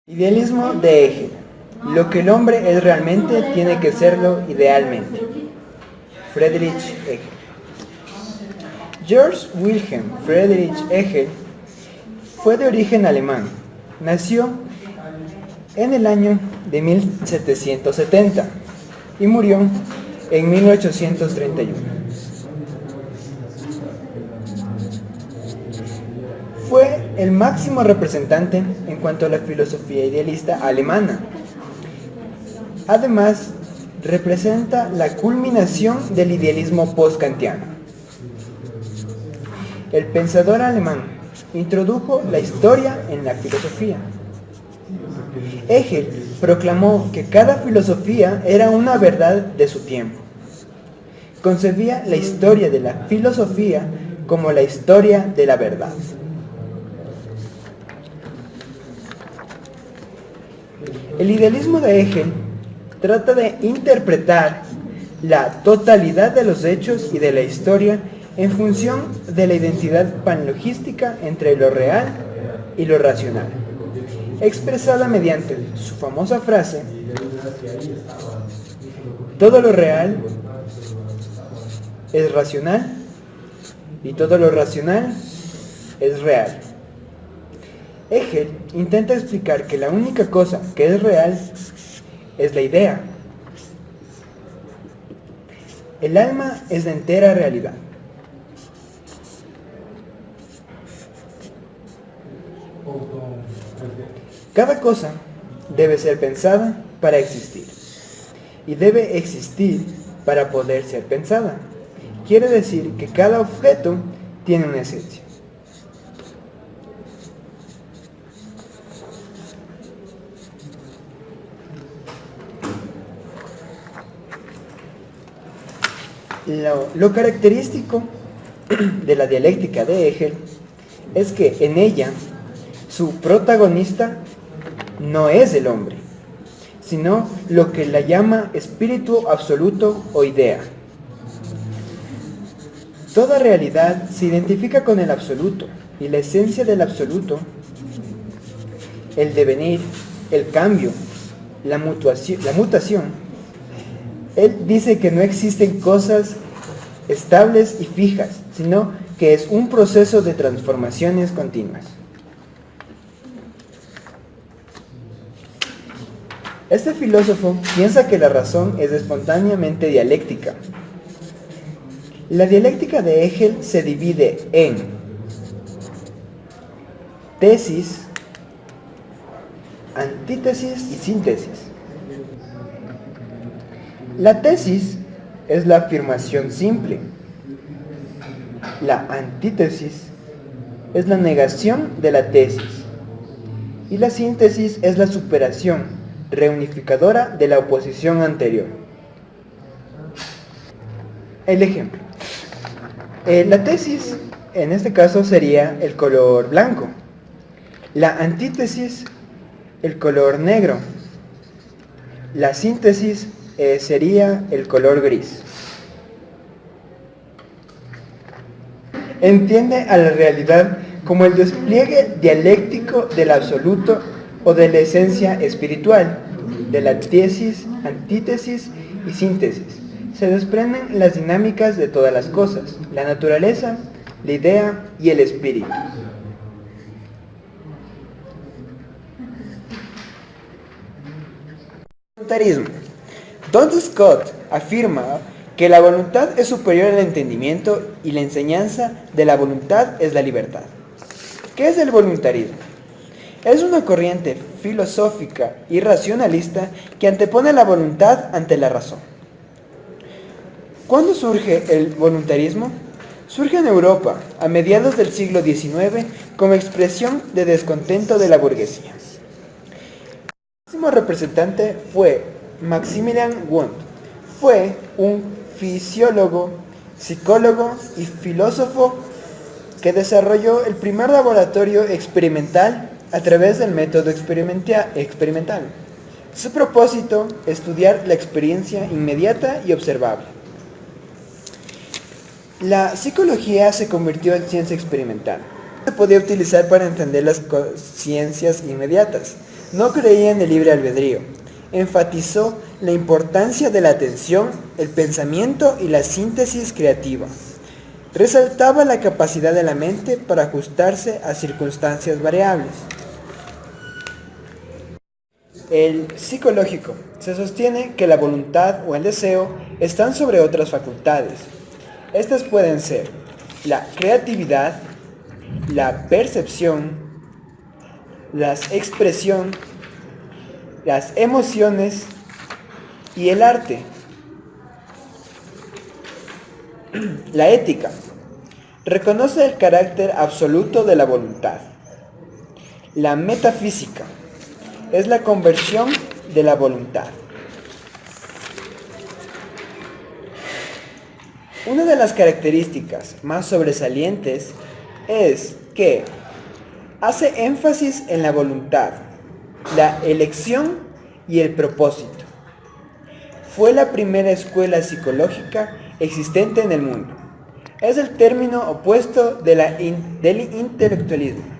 Idealismo de Hegel. Lo que el hombre es realmente tiene que serlo idealmente. Friedrich Hegel. Georg Wilhelm Friedrich Hegel fue de origen alemán. Nació en el año de 1770 y murió en 1831. Fue el máximo representante en cuanto a la filosofía idealista alemana. Además, representa la culminación del idealismo post-kantiano. El pensador alemán introdujo la historia en la filosofía. Hegel proclamó que cada filosofía era una verdad de su tiempo. Concebía la historia de la filosofía como la historia de la verdad. El idealismo de Hegel trata de interpretar la totalidad de los hechos y de la historia en función de la identidad panlogística entre lo real y lo racional, expresada mediante su famosa frase: todo lo real es racional y todo lo racional es real. Hegel intenta explicar que la única cosa que es real es la idea. El alma es la entera realidad. Cada cosa debe ser pensada para existir y debe existir para poder ser pensada. Quiere decir que cada objeto tiene una esencia. Lo característico de la dialéctica de Hegel es que en ella su protagonista no es el hombre, sino lo que la llama espíritu absoluto o idea. Toda realidad se identifica con el absoluto, y la esencia del absoluto, el devenir, el cambio, la mutación. Él dice que no existen cosas estables y fijas, sino que es un proceso de transformaciones continuas. Este filósofo piensa que la razón es espontáneamente dialéctica. La dialéctica de Hegel se divide en tesis, antítesis y síntesis. La tesis es la afirmación simple. La antítesis es la negación de la tesis. Y la síntesis es la superación reunificadora de la oposición anterior. El ejemplo. La tesis, en este caso, sería el color blanco. La antítesis, el color negro. La síntesis sería el color gris. Entiende a la realidad como el despliegue dialéctico del absoluto o de la esencia espiritual. De la tesis, antítesis y síntesis se desprenden las dinámicas de todas las cosas, la naturaleza, la idea y el espíritu. Voluntarismo. Don Scott afirma que la voluntad es superior al entendimiento y la enseñanza de la voluntad es la libertad. ¿Qué es el voluntarismo? Es una corriente filosófica y racionalista que antepone la voluntad ante la razón. ¿Cuándo surge el voluntarismo? Surge en Europa a mediados del siglo XIX como expresión de descontento de la burguesía. El máximo representante fue Maximilian Wundt. Fue un fisiólogo, psicólogo y filósofo que desarrolló el primer laboratorio experimental a través del método experimental. Su propósito, estudiar la experiencia inmediata y observable. La psicología se convirtió en ciencia experimental. Se podía utilizar para entender las ciencias inmediatas. No creía en el libre albedrío. Enfatizó la importancia de la atención, el pensamiento y la síntesis creativa. Resaltaba la capacidad de la mente para ajustarse a circunstancias variables. El psicológico se sostiene que la voluntad o el deseo están sobre otras facultades. Estas pueden ser la creatividad, la percepción, la expresión, las emociones y el arte. La ética reconoce el carácter absoluto de la voluntad. La metafísica es la conversión de la voluntad. Una de las características más sobresalientes es que hace énfasis en la voluntad, la elección y el propósito. Fue la primera escuela psicológica existente en el mundo. Es el término opuesto del intelectualismo.